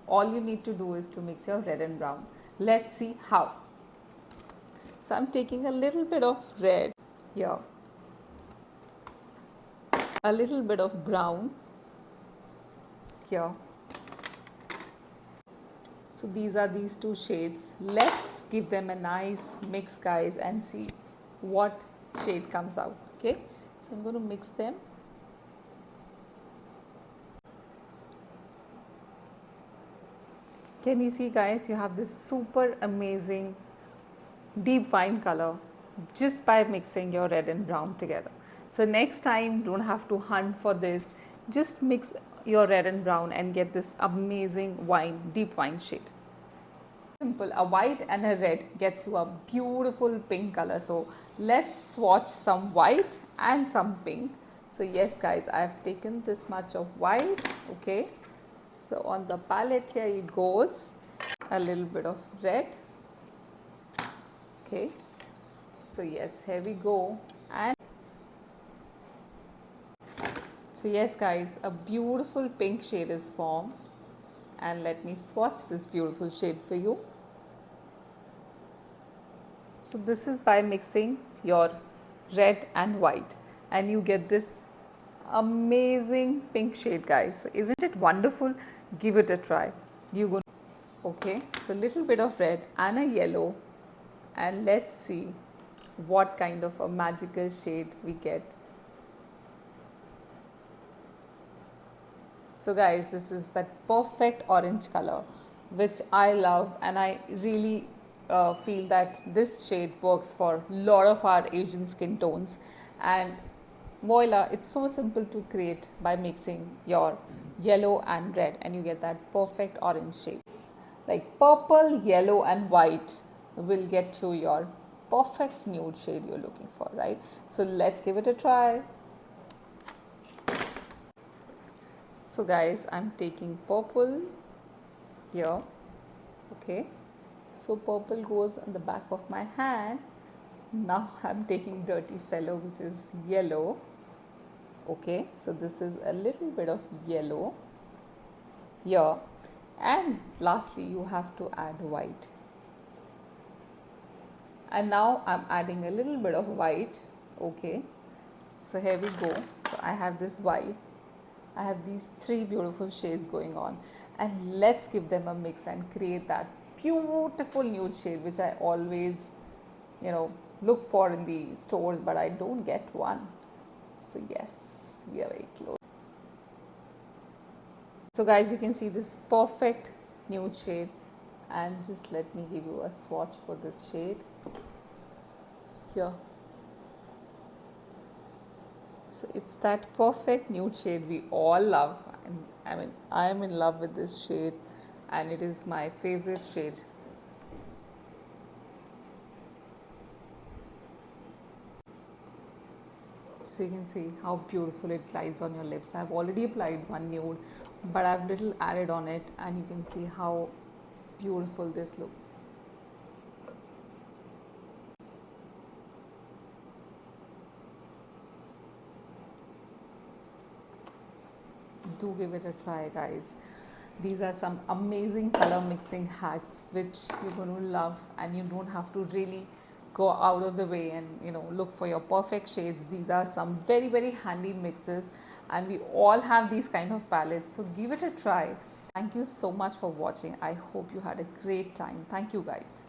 all you need to do is to mix your red and brown. Let's see how. So I'm taking a little bit of red here, a little bit of brown here. So these are these two shades. Let's give them a nice mix, guys, and see what shade comes out. Okay, so I'm going to mix them. Can you see, guys, you have this super amazing deep wine color just by mixing your red and brown together. So next time, don't have to hunt for this. Just mix your red and brown and get this amazing wine, deep wine shade. Simple, a white and a red gets you a beautiful pink color. So let's swatch some white and some pink. So yes, guys, I have taken this much of white. Okay, so on the palette here it goes a little bit of red. Okay, so yes, here we go. And so yes, guys, a beautiful pink shade is formed, and let me swatch this beautiful shade for you. So this is by mixing your red and white, and you get this amazing pink shade, guys. So isn't it wonderful? Give it a try. Okay, so little bit of red and a yellow, and let's see what kind of a magical shade we get. So guys, this is that perfect orange color which I love, and I really feel that this shade works for a lot of our Asian skin tones. And voila, it's so simple to create by mixing your yellow and red, and you get that perfect orange shades. Like purple, yellow and white will get to your perfect nude shade you're looking for, right? So let's give it a try. So guys, I'm taking purple here. Okay, so purple goes on the back of my hand. Now I'm taking dirty fellow, which is yellow. Okay, so this is a little bit of yellow here, and lastly you have to add white. And now I'm adding a little bit of white. Okay, so here we go. So I have this white, I have these three beautiful shades going on, and let's give them a mix and create that beautiful nude shade which I always, look for in the stores, but I don't get one. So yes, we are very close. So guys, you can see this perfect nude shade, and just let me give you a swatch for this shade here. So it's that perfect nude shade we all love. I mean, I am in love with this shade, and it is my favorite shade. So you can see how beautiful it glides on your lips. I've already applied one nude, but I've little added on it, and you can see how beautiful this looks. Do give it a try, guys. These are some amazing color mixing hacks which you're going to love, and you don't have to really go out of the way and look for your perfect shades. These are some very, very handy mixes, and we all have these kind of palettes, so give it a try. Thank you so much for watching. I hope you had a great time. Thank you, guys.